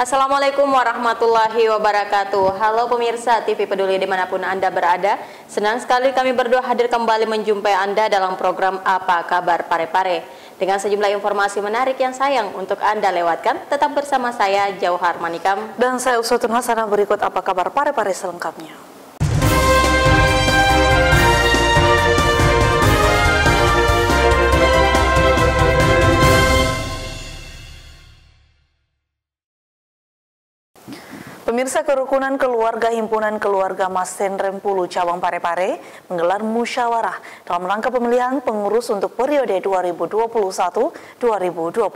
Assalamualaikum warahmatullahi wabarakatuh. Halo pemirsa TV Peduli dimanapun Anda berada. Senang sekali kami berdua hadir kembali menjumpai Anda dalam program Apa Kabar Parepare. Dengan sejumlah informasi menarik yang sayang untuk Anda lewatkan. Tetap bersama saya Jauhar Manikam. Dan saya Uswatun Hasanah, berikut Apa Kabar Parepare selengkapnya. Pemirsa, kerukunan keluarga Himpunan Keluarga Masen Rempulu Cabang Parepare menggelar musyawarah dalam rangka pemilihan pengurus untuk periode 2021-2026.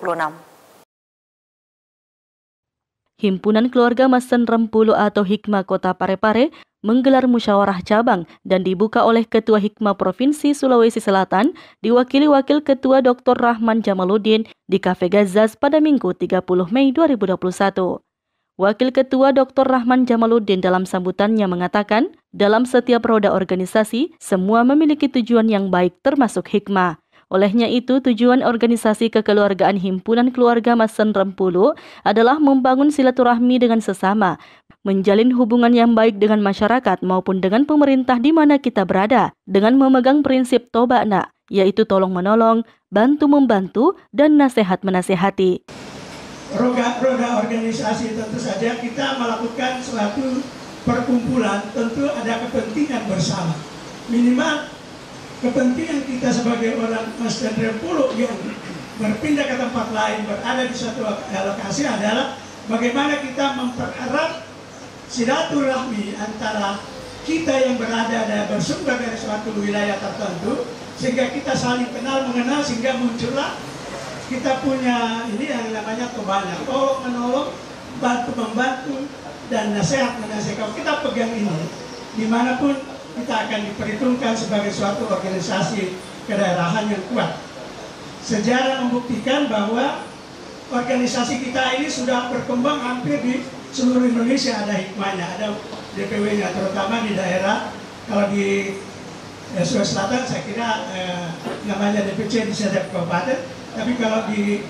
Himpunan Keluarga Masen Rempulu atau Hikma Kota Parepare menggelar musyawarah cabang dan dibuka oleh Ketua Hikma Provinsi Sulawesi Selatan diwakili Wakil Ketua Dr. Rahman Jamaluddin di Cafe Gazas pada Minggu 30 Mei 2021. Wakil Ketua Dr. Rahman Jamaluddin dalam sambutannya mengatakan, dalam setiap roda organisasi, semua memiliki tujuan yang baik termasuk hikmah. Olehnya itu, tujuan organisasi kekeluargaan Himpunan Keluarga Masen Rempulu adalah membangun silaturahmi dengan sesama, menjalin hubungan yang baik dengan masyarakat maupun dengan pemerintah di mana kita berada, dengan memegang prinsip toba'na, yaitu tolong-menolong, bantu-membantu, dan nasihat-menasihati. Roda organisasi tentu saja kita melakukan suatu perkumpulan, tentu ada kepentingan bersama. Minimal kepentingan kita sebagai orang Masen Rempulu yang berpindah ke tempat lain, berada di suatu lokasi adalah bagaimana kita mempererat silaturahmi antara kita yang berada dan bersumber dari suatu wilayah tertentu, sehingga kita saling kenal mengenal, sehingga muncullah kita punya ini yang namanya toba'na, tolong menolong, bantu membantu, dan nasihat menasihat. Kalau kita pegang ini, dimanapun kita akan diperhitungkan sebagai suatu organisasi kedaerahan yang kuat. Sejarah membuktikan bahwa organisasi kita ini sudah berkembang hampir di seluruh Indonesia. Ada hikmahnya, ada DPW-nya, terutama di daerah. Kalau di Sulawesi Selatan saya kira namanya DPC di setiap kabupaten. Tapi kalau di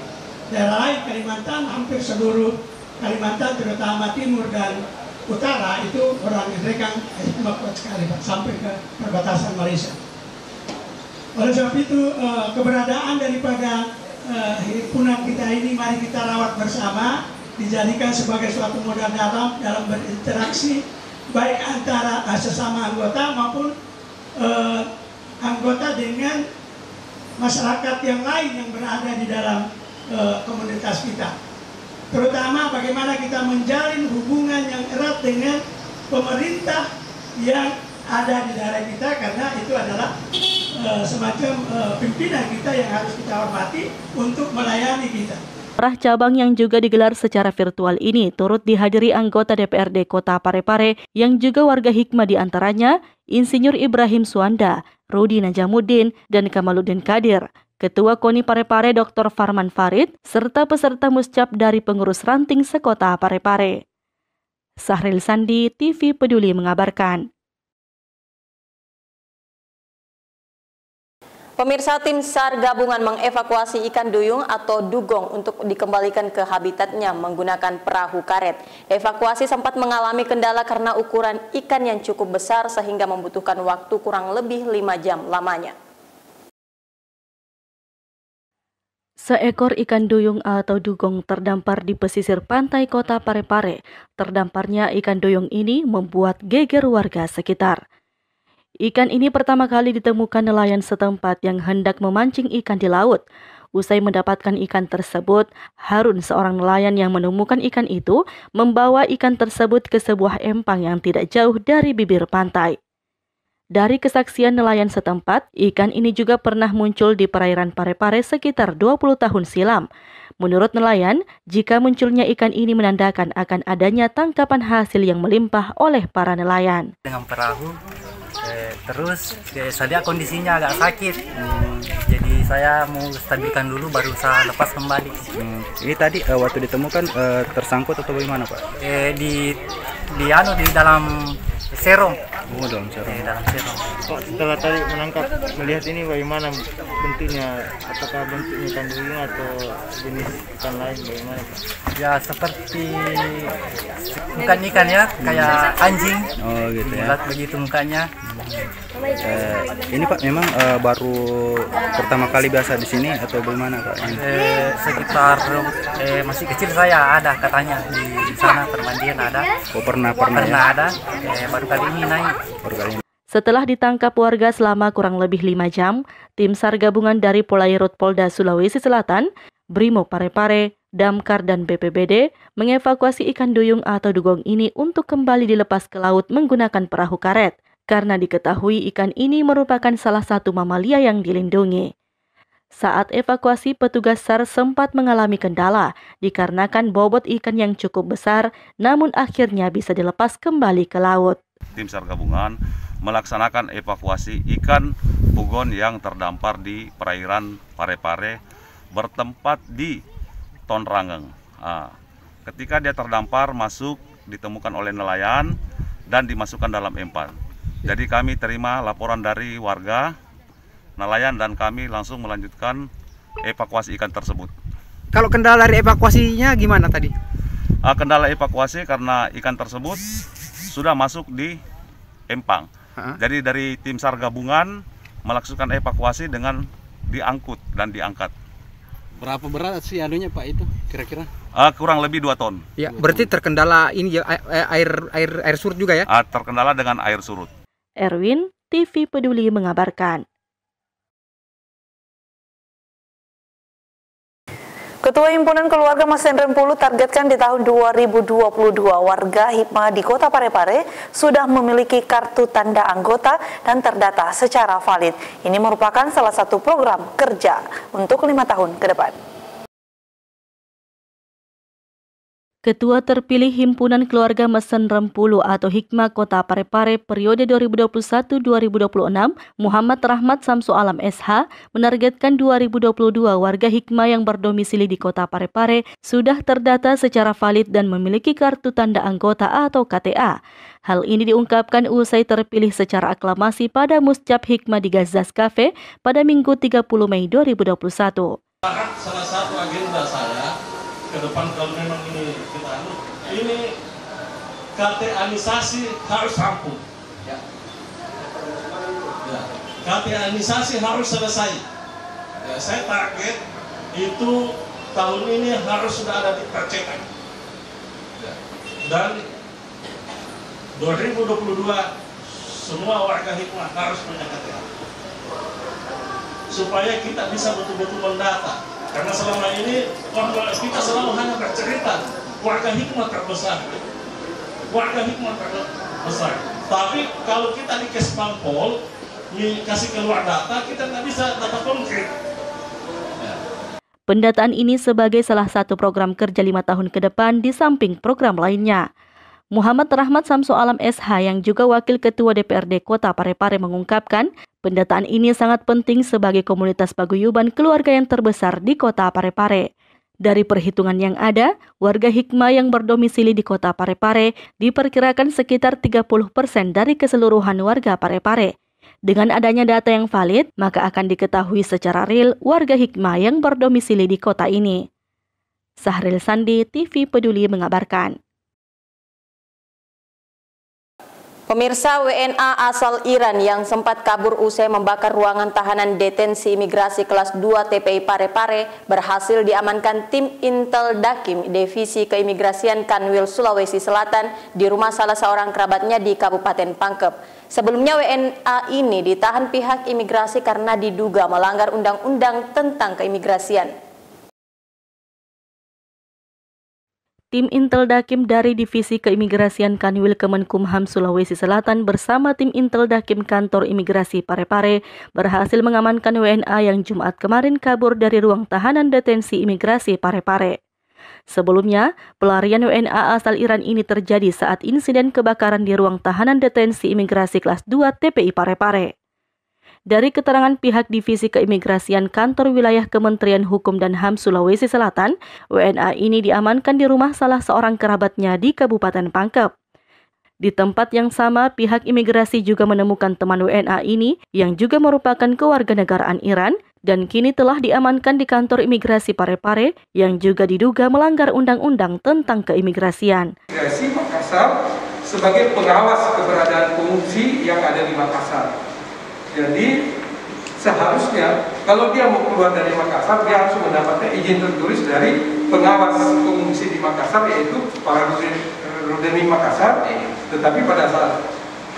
daerah lain, Kalimantan, hampir seluruh Kalimantan, terutama timur dan utara, itu orang mereka kuat sekali, Pak, sampai ke perbatasan Malaysia. Oleh sebab itu, keberadaan daripada himpunan kita ini, mari kita rawat bersama, dijadikan sebagai suatu modal dalam berinteraksi, baik antara sesama anggota maupun anggota dengan masyarakat yang lain yang berada di dalam komunitas kita. Terutama bagaimana kita menjalin hubungan yang erat dengan pemerintah yang ada di daerah kita, karena itu adalah semacam pimpinan kita yang harus kita hormati untuk melayani kita. Musyawarah cabang yang juga digelar secara virtual ini turut dihadiri anggota DPRD Kota Parepare yang juga warga hikmah, di antaranya Insinyur Ibrahim Suanda, Rudi Najamuddin, dan Kamaluddin Kadir, Ketua KONI Parepare Dr. Farman Farid, serta peserta muscap dari pengurus ranting sekota Parepare. Sahril Sandi, TV Peduli mengabarkan. Pemirsa, tim SAR gabungan mengevakuasi ikan duyung atau dugong untuk dikembalikan ke habitatnya menggunakan perahu karet. Evakuasi sempat mengalami kendala karena ukuran ikan yang cukup besar sehingga membutuhkan waktu kurang lebih 5 jam lamanya. Seekor ikan duyung atau dugong terdampar di pesisir pantai Kota Parepare. Terdamparnya ikan duyung ini membuat geger warga sekitar. Ikan ini pertama kali ditemukan nelayan setempat yang hendak memancing ikan di laut. Usai mendapatkan ikan tersebut, Harun, seorang nelayan yang menemukan ikan itu, membawa ikan tersebut ke sebuah empang yang tidak jauh dari bibir pantai. Dari kesaksian nelayan setempat, ikan ini juga pernah muncul di perairan Parepare sekitar 20 tahun silam. Menurut nelayan, jika munculnya ikan ini menandakan akan adanya tangkapan hasil yang melimpah oleh para nelayan. Dengan perahu, terus saya kondisinya agak sakit, jadi saya mau stabilkan dulu baru saya lepas kembali. Ini tadi waktu ditemukan tersangkut atau bagaimana, Pak? Di dalam serong. Oh, dalam sarang. Dalam serong. Pak, setelah tadi menangkap, melihat ini bagaimana bentuknya? Apakah bentuknya ikan duyung atau jenis ikan lain, bagaimana Pak? Ya seperti bukan ikan ya, kayak anjing. Oh gitu ya. Bulat begitu mukanya. Ini Pak memang baru pertama kali biasa di sini atau bagaimana Pak? Sekitar masih kecil saya ada katanya di sana permandian ada. Oh pernah ada. Baru kali ini naik. Setelah ditangkap warga selama kurang lebih 5 jam, tim SAR gabungan dari Polairut Polda Sulawesi Selatan, Brimob Parepare, Damkar dan BPBD mengevakuasi ikan duyung atau dugong ini untuk kembali dilepas ke laut menggunakan perahu karet, karena diketahui ikan ini merupakan salah satu mamalia yang dilindungi. Saat evakuasi, petugas SAR sempat mengalami kendala dikarenakan bobot ikan yang cukup besar, namun akhirnya bisa dilepas kembali ke laut. Tim SAR gabungan melaksanakan evakuasi ikan pugon yang terdampar di perairan Parepare bertempat di Tonrangeng. Ketika dia terdampar, masuk ditemukan oleh nelayan dan dimasukkan dalam empang. Jadi kami terima laporan dari warga, nelayan, dan kami langsung melanjutkan evakuasi ikan tersebut. Kalau kendala dari evakuasinya gimana tadi? Kendala evakuasi karena ikan tersebut sudah masuk di empang. Jadi dari tim SAR gabungan melakukan evakuasi dengan diangkut dan diangkat. Berapa berat sih anunya Pak itu kira-kira? Kurang lebih 2 ton. Ya, berarti terkendala ini ya, air surut juga ya? Terkendala dengan air surut. Erwin, TV Peduli mengabarkan. Ketua Himpunan Keluarga Mas Rempulu targetkan di tahun 2022 warga Hikmah di Kota Parepare sudah memiliki kartu tanda anggota dan terdata secara valid. Ini merupakan salah satu program kerja untuk 5 tahun ke depan. Ketua terpilih Himpunan Keluarga Mesen Rempulu atau Hikmah Kota Parepare periode 2021-2026, Muhammad Rahmat Samsu Alam SH, menargetkan 2022 warga Hikmah yang berdomisili di Kota Parepare sudah terdata secara valid dan memiliki kartu tanda anggota atau KTA. Hal ini diungkapkan usai terpilih secara aklamasi pada Muscap Hikmah di Gazas Cafe pada Minggu 30 Mei 2021. Salah satu agenda saya ke depan kalau memang ini KTA-nisasi harus rampung. Ya. KTA-nisasi harus selesai. Ya, saya target itu tahun ini harus sudah ada dipercetak. Ya. Dan 2022 semua warga Hikmah harus punya KTA. Supaya kita bisa betul-betul mendata. Karena selama ini kita selalu hanya bercerita warga Hikmah terbesar, warga Hikmah terbesar. Tapi kalau kita di Kesbangpol kasih keluar data, kita nggak bisa data konkret. Pendataan ini sebagai salah satu program kerja 5 tahun ke depan di samping program lainnya. Muhammad Rahmat Samsu Alam SH yang juga Wakil Ketua DPRD Kota Parepare mengungkapkan, pendataan ini sangat penting sebagai komunitas paguyuban keluarga yang terbesar di Kota Parepare. Dari perhitungan yang ada, warga Hikmah yang berdomisili di Kota Parepare diperkirakan sekitar 30% dari keseluruhan warga Parepare. Dengan adanya data yang valid, maka akan diketahui secara real warga Hikmah yang berdomisili di kota ini. Sahril Sandi, TV Peduli mengabarkan. Pemirsa, WNA asal Iran yang sempat kabur usai membakar ruangan tahanan detensi imigrasi kelas 2 TPI Parepare berhasil diamankan tim Intel Dakim Divisi Keimigrasian Kanwil Sulawesi Selatan di rumah salah seorang kerabatnya di Kabupaten Pangkep. Sebelumnya WNA ini ditahan pihak imigrasi karena diduga melanggar undang-undang tentang keimigrasian. Tim Intel Dakim dari Divisi Keimigrasian Kanwil Kemenkumham Sulawesi Selatan bersama tim Intel Dakim Kantor Imigrasi Parepare berhasil mengamankan WNA yang Jumat kemarin kabur dari ruang tahanan detensi imigrasi Parepare. Sebelumnya, pelarian WNA asal Iran ini terjadi saat insiden kebakaran di ruang tahanan detensi imigrasi kelas 2 TPI Parepare. Dari keterangan pihak Divisi Keimigrasian Kantor Wilayah Kementerian Hukum dan HAM Sulawesi Selatan, WNA ini diamankan di rumah salah seorang kerabatnya di Kabupaten Pangkep. Di tempat yang sama, pihak imigrasi juga menemukan teman WNA ini yang juga merupakan kewarganegaraan Iran dan kini telah diamankan di kantor imigrasi Parepare yang juga diduga melanggar undang-undang tentang keimigrasian. Imigrasi Makassar sebagai pengawas keberadaan pengungsi yang ada di Makassar. Jadi seharusnya kalau dia mau keluar dari Makassar, dia harus mendapatkan izin tertulis dari pengawas pengungsi di Makassar, yaitu Pak Rudeni Makassar. Tetapi pada saat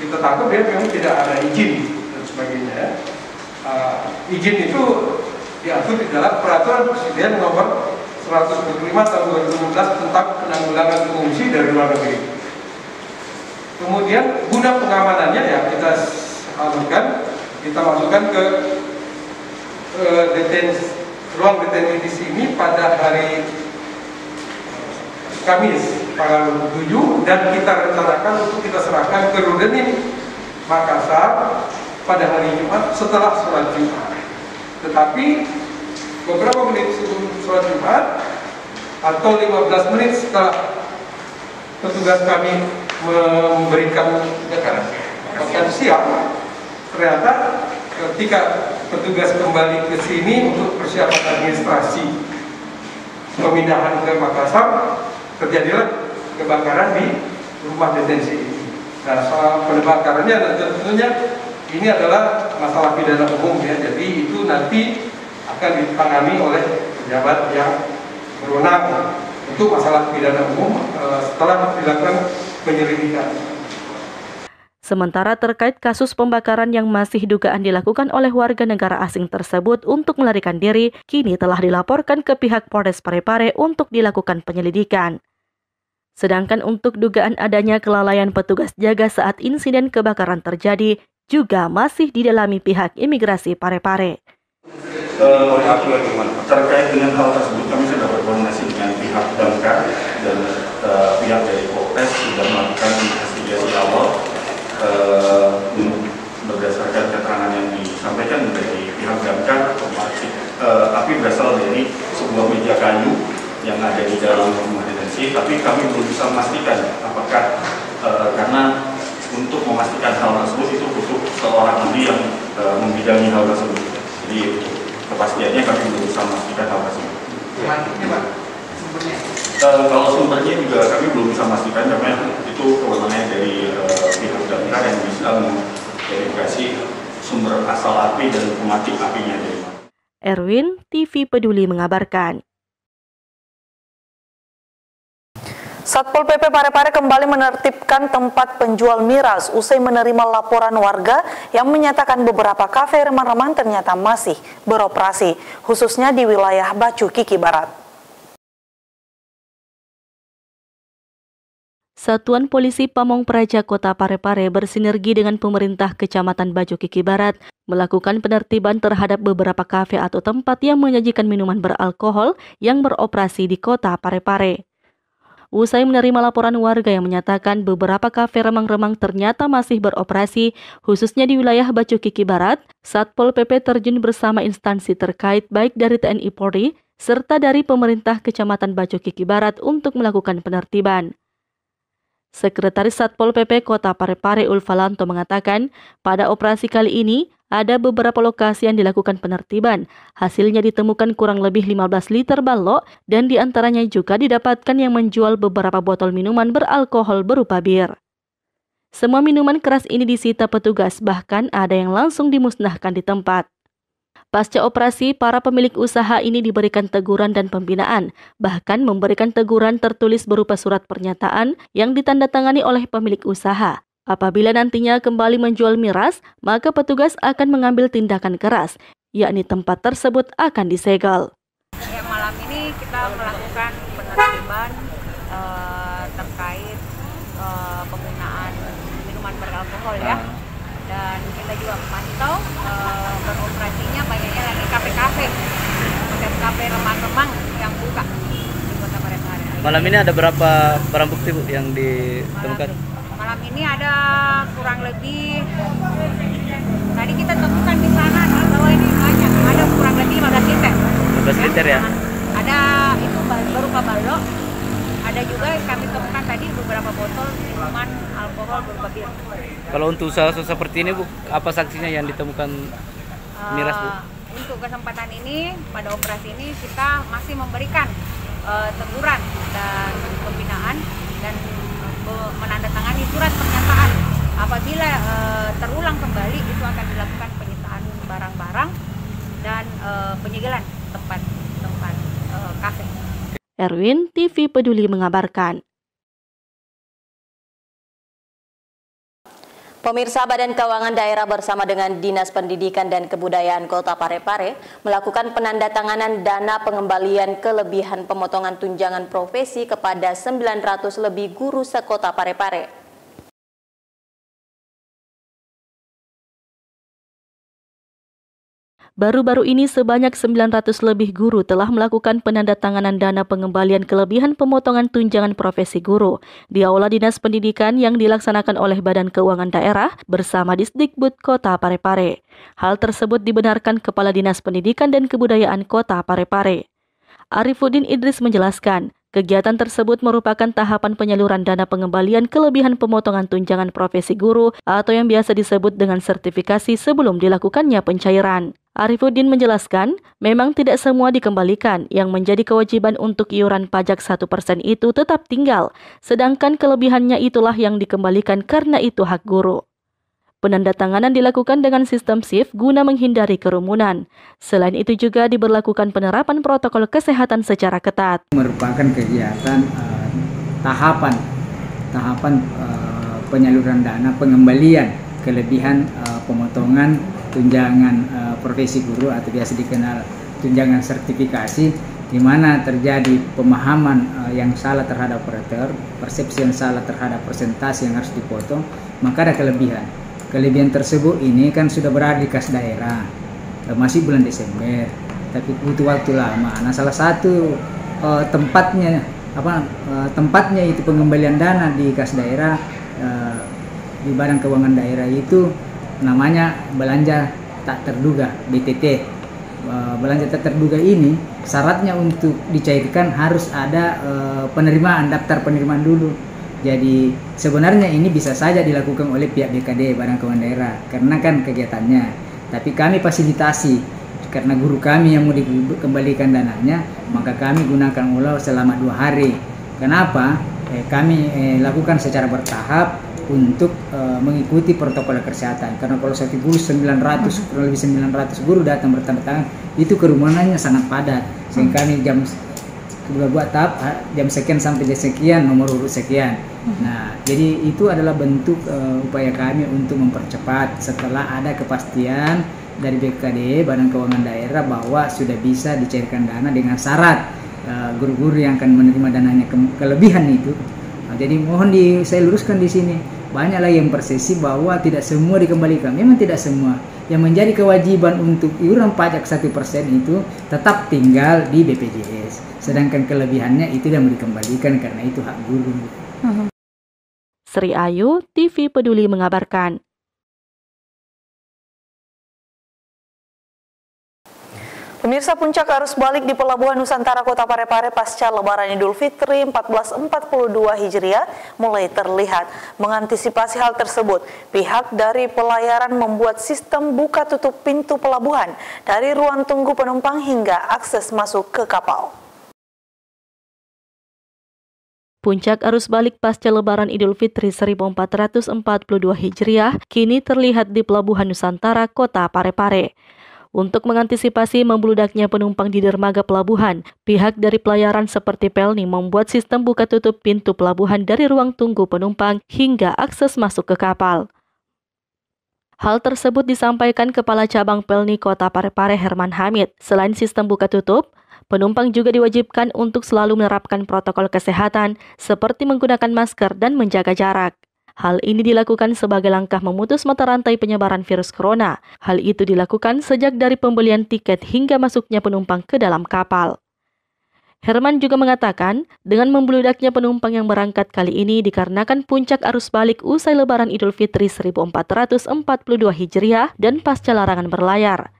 kita tangkap dia memang tidak ada izin dan sebagainya. Izin itu diatur di dalam Peraturan Presiden Nomor 125 Tahun 2016 tentang penanggulangan pengungsi dari luar negeri. Kemudian guna pengamanannya ya kita alurkan, kita masukkan ke ruang detensi di sini pada hari Kamis tanggal 7 dan kita rencanakan untuk kita serahkan ke Rudenim Makassar pada hari Jumat setelah sholat Jumat. Tetapi beberapa menit sebelum sholat Jumat atau 15 menit setelah petugas kami memberikan makan siang, ternyata ketika petugas kembali ke sini untuk persiapan administrasi pemindahan ke Makassar, terjadilah kebakaran di rumah detensi ini. Nah, soal pembakarannya tentunya ini adalah masalah pidana umum ya. Jadi itu nanti akan ditangani oleh pejabat yang berwenang untuk masalah pidana umum setelah dilakukan penyelidikan. Sementara terkait kasus pembakaran yang masih dugaan dilakukan oleh warga negara asing tersebut untuk melarikan diri, kini telah dilaporkan ke pihak Polres Parepare untuk dilakukan penyelidikan. Sedangkan untuk dugaan adanya kelalaian petugas jaga saat insiden kebakaran terjadi, juga masih didalami pihak imigrasi Parepare. Terkait dengan hal tersebut, kami sudah berkoordinasi dengan pihak damkar dan pihak dari Polres sudah melakukan investigasi awal berdasarkan keterangan yang disampaikan dari pihak damkar. Api berasal dari sebuah meja kayu yang ada di dalam rumah detensi, tapi kami belum bisa memastikan apakah karena untuk memastikan hal tersebut itu butuh seorang ahli yang membidangi hal tersebut. Jadi kepastiannya kami belum bisa memastikan hal tersebut. Kalau sumbernya juga kami belum bisa memastikan karena itu kewenangan dari pihak damkar yang bisa memverifikasi sumber asal api dan pematik apinya dari mana. Erwin, TV Peduli mengabarkan. Satpol PP Parepare kembali menertibkan tempat penjual miras usai menerima laporan warga yang menyatakan beberapa kafe remang-remang ternyata masih beroperasi, khususnya di wilayah Bacu Kiki Barat. Satuan Polisi Pamong Praja Kota Parepare bersinergi dengan pemerintah Kecamatan Bacu Kiki Barat melakukan penertiban terhadap beberapa kafe atau tempat yang menyajikan minuman beralkohol yang beroperasi di Kota Parepare. Usai menerima laporan warga yang menyatakan beberapa kafe remang-remang ternyata masih beroperasi, khususnya di wilayah Bacu Kiki Barat, Satpol PP terjun bersama instansi terkait baik dari TNI Polri serta dari pemerintah Kecamatan Bacu Kiki Barat untuk melakukan penertiban. Sekretaris Satpol PP Kota Parepare Ulfalanto mengatakan, pada operasi kali ini ada beberapa lokasi yang dilakukan penertiban. Hasilnya ditemukan kurang lebih 15 liter balok dan diantaranya juga didapatkan yang menjual beberapa botol minuman beralkohol berupa bir. Semua minuman keras ini disita petugas, bahkan ada yang langsung dimusnahkan di tempat. Pasca operasi, para pemilik usaha ini diberikan teguran dan pembinaan, bahkan memberikan teguran tertulis berupa surat pernyataan yang ditandatangani oleh pemilik usaha. Apabila nantinya kembali menjual miras, maka petugas akan mengambil tindakan keras, yakni tempat tersebut akan disegel. Ya, malam ini kita melakukan penertiban terkait penggunaan minuman beralkohol ya. Dan kita juga memantau beroperasinya banyaknya lagi kafe-kafe remang-remang yang buka di Kota Parepare. Malam ini ada berapa barang bukti Bu yang ditemukan? Malam ini ada kurang lebih, tadi kita temukan di sana di bawah ini banyak, ada kurang lebih 15 liter. 15 liter ya? Ada itu berupa balok, ada juga yang kami temukan tadi beberapa botol minuman alkohol berupa bir. Kalau untuk usaha seperti ini Bu, apa sanksinya yang ditemukan miras Bu? Untuk kesempatan ini, pada operasi ini kita masih memberikan teguran dan pembinaan dan menandatangani surat pernyataan. Apabila terulang kembali, itu akan dilakukan penyitaan barang-barang dan penyegelan tempat kafe. Erwin, TV Peduli mengabarkan. Pemirsa, Badan Keuangan Daerah bersama dengan Dinas Pendidikan dan Kebudayaan Kota Parepare melakukan penandatanganan dana pengembalian kelebihan pemotongan tunjangan profesi kepada 900 lebih guru sekota Parepare. Baru-baru ini sebanyak 900 lebih guru telah melakukan penandatanganan dana pengembalian kelebihan pemotongan tunjangan profesi guru di Aula Dinas Pendidikan yang dilaksanakan oleh Badan Keuangan Daerah bersama Disdikbud Kota Parepare. Hal tersebut dibenarkan Kepala Dinas Pendidikan dan Kebudayaan Kota Parepare. Arifuddin Idris menjelaskan, kegiatan tersebut merupakan tahapan penyaluran dana pengembalian kelebihan pemotongan tunjangan profesi guru atau yang biasa disebut dengan sertifikasi sebelum dilakukannya pencairan. Arifuddin menjelaskan, memang tidak semua dikembalikan, yang menjadi kewajiban untuk iuran pajak 1% itu tetap tinggal, sedangkan kelebihannya itulah yang dikembalikan karena itu hak guru. Penandatanganan dilakukan dengan sistem shift guna menghindari kerumunan. Selain itu juga diberlakukan penerapan protokol kesehatan secara ketat. Merupakan kegiatan tahapan penyaluran dana pengembalian kelebihan pemotongan tunjangan profesi guru atau biasa dikenal tunjangan sertifikasi, di mana terjadi pemahaman yang salah terhadap operator, persepsi yang salah terhadap persentase yang harus dipotong, maka ada kelebihan. Kelebihan tersebut ini kan sudah berada di kas daerah, masih bulan Desember, tapi butuh waktu lama. Nah, salah satu tempatnya itu pengembalian dana di kas daerah di Badan Keuangan Daerah itu namanya belanja tak terduga, BTT. Belanja tak terduga ini syaratnya untuk dicairkan harus ada penerimaan, daftar penerimaan dulu. Jadi sebenarnya ini bisa saja dilakukan oleh pihak BKD, Badan Keuangan Daerah, karena kan kegiatannya. Tapi kami fasilitasi, karena guru kami yang mau dikembalikan dananya, maka kami gunakan ulang selama 2 hari. Kenapa? Kami lakukan secara bertahap untuk mengikuti protokol kesehatan, karena kalau satu guru 900, kurang lebih 900 guru datang bertanda tangan, itu kerumunannya sangat padat. Sehingga kami buat tahap jam sekian sampai jam sekian, nomor urut sekian. Nah, jadi itu adalah bentuk upaya kami untuk mempercepat setelah ada kepastian dari BKD, Badan Keuangan Daerah, bahwa sudah bisa dicairkan dana dengan syarat guru-guru yang akan menerima dananya kelebihan itu. Nah, jadi mohon saya luruskan di sini. Banyak lagi yang persepsi bahwa tidak semua dikembalikan. Memang tidak semua. Yang menjadi kewajiban untuk iuran pajak 1% itu tetap tinggal di BPJS. Sedangkan kelebihannya itu yang mau dikembalikan karena itu hak guru. Sri Ayu, TV Peduli mengabarkan. Pemirsa, puncak arus balik di Pelabuhan Nusantara Kota Parepare pasca Lebaran Idul Fitri 1442 Hijriah mulai terlihat. Mengantisipasi hal tersebut, pihak dari pelayaran membuat sistem buka tutup pintu pelabuhan dari ruang tunggu penumpang hingga akses masuk ke kapal. Puncak arus balik pasca Lebaran Idul Fitri 1442 Hijriah kini terlihat di Pelabuhan Nusantara Kota Parepare. Untuk mengantisipasi membludaknya penumpang di dermaga pelabuhan, pihak dari pelayaran seperti Pelni membuat sistem buka tutup pintu pelabuhan dari ruang tunggu penumpang hingga akses masuk ke kapal. Hal tersebut disampaikan Kepala Cabang Pelni Kota Parepare Herman Hamid. Selain sistem buka tutup, penumpang juga diwajibkan untuk selalu menerapkan protokol kesehatan seperti menggunakan masker dan menjaga jarak. Hal ini dilakukan sebagai langkah memutus mata rantai penyebaran virus corona. Hal itu dilakukan sejak dari pembelian tiket hingga masuknya penumpang ke dalam kapal. Herman juga mengatakan, dengan membludaknya penumpang yang berangkat kali ini dikarenakan puncak arus balik usai Lebaran Idul Fitri 1442 Hijriah dan pasca larangan berlayar.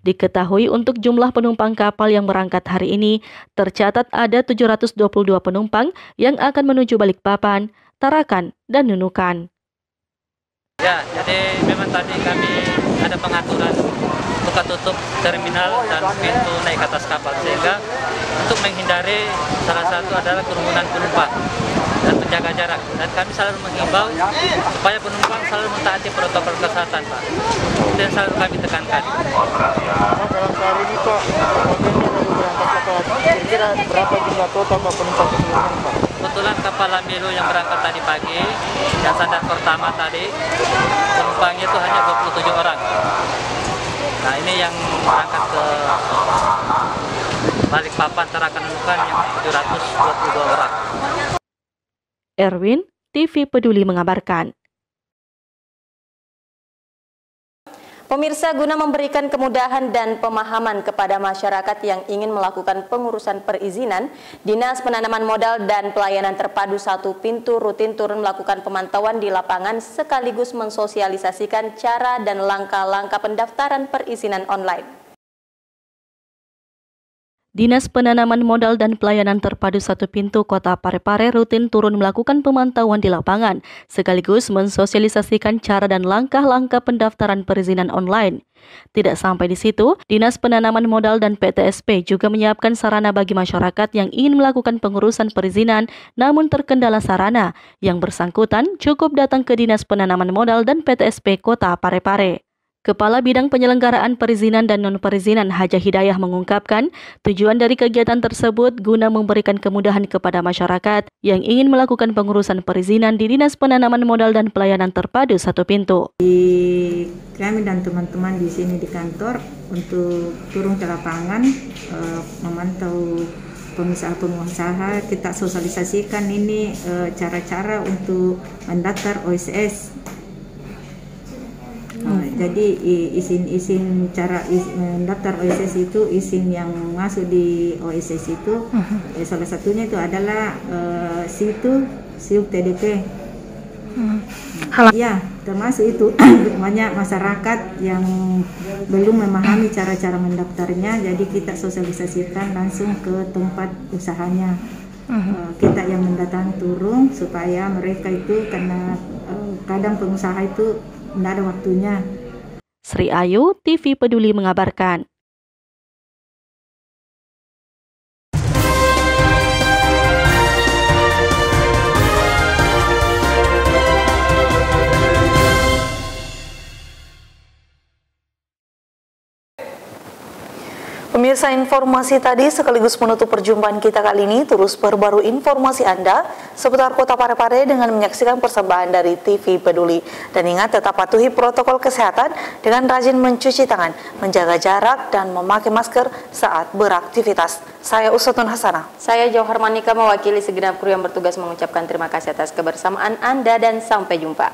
Diketahui untuk jumlah penumpang kapal yang berangkat hari ini, tercatat ada 722 penumpang yang akan menuju Balikpapan, Tarakan, dan Nunukan. Ya, jadi memang tadi kami ada pengaturan buka tutup terminal dan pintu naik ke atas kapal, sehingga untuk menghindari salah satu adalah kerumunan penumpang dan menjaga jarak. Dan kami selalu menghimbau supaya penumpang selalu mentaati protokol kesehatan, Pak. Itu yang selalu kami tekankan. Dalam sehari ini Pak, kira-kira berapa jumlah total Pak penumpang keseluruhan Pak? Kebetulan kapal Lamelu yang berangkat tadi pagi, yang sandar pertama tadi, penumpangnya itu hanya 27 orang. Nah ini yang berangkat ke Balikpapan, Tarakan, Nunukan yang 722 orang. Erwin, TV Peduli mengabarkan. Pemirsa, guna memberikan kemudahan dan pemahaman kepada masyarakat yang ingin melakukan pengurusan perizinan, Dinas Penanaman Modal dan Pelayanan Terpadu 1 Pintu rutin turun melakukan pemantauan di lapangan sekaligus mensosialisasikan cara dan langkah-langkah pendaftaran perizinan online. Dinas Penanaman Modal dan Pelayanan Terpadu 1 Pintu Kota Parepare rutin turun melakukan pemantauan di lapangan, sekaligus mensosialisasikan cara dan langkah-langkah pendaftaran perizinan online. Tidak sampai di situ, Dinas Penanaman Modal dan PTSP juga menyiapkan sarana bagi masyarakat yang ingin melakukan pengurusan perizinan namun terkendala sarana. Yang bersangkutan cukup datang ke Dinas Penanaman Modal dan PTSP Kota Parepare. Kepala Bidang Penyelenggaraan Perizinan dan Non-Perizinan Haja Hidayah mengungkapkan, tujuan dari kegiatan tersebut guna memberikan kemudahan kepada masyarakat yang ingin melakukan pengurusan perizinan di Dinas Penanaman Modal dan Pelayanan Terpadu 1 Pintu. Kami dan teman-teman di sini di kantor untuk turun ke lapangan, memantau pengusaha-pengusaha, kita sosialisasikan ini cara-cara untuk mendaftar OSS. Jadi izin cara mendaftar OSS itu, izin yang masuk di OSS itu salah satunya itu adalah situ TDP. Ya, termasuk itu banyak masyarakat yang belum memahami cara-cara mendaftarnya, jadi kita sosialisasikan langsung ke tempat usahanya. Kita yang mendatangi turun supaya mereka itu, karena kadang pengusaha itu tidak ada waktunya. Sri Ayu, TV Peduli mengabarkan. Pemirsa, informasi tadi sekaligus menutup perjumpaan kita kali ini. Terus perbarui informasi Anda seputar Kota Parepare dengan menyaksikan persembahan dari TV Peduli. Dan ingat, tetap patuhi protokol kesehatan dengan rajin mencuci tangan, menjaga jarak, dan memakai masker saat beraktivitas. Saya Usatun Hasanah. Saya Johar Manika mewakili segenap kru yang bertugas mengucapkan terima kasih atas kebersamaan Anda dan sampai jumpa.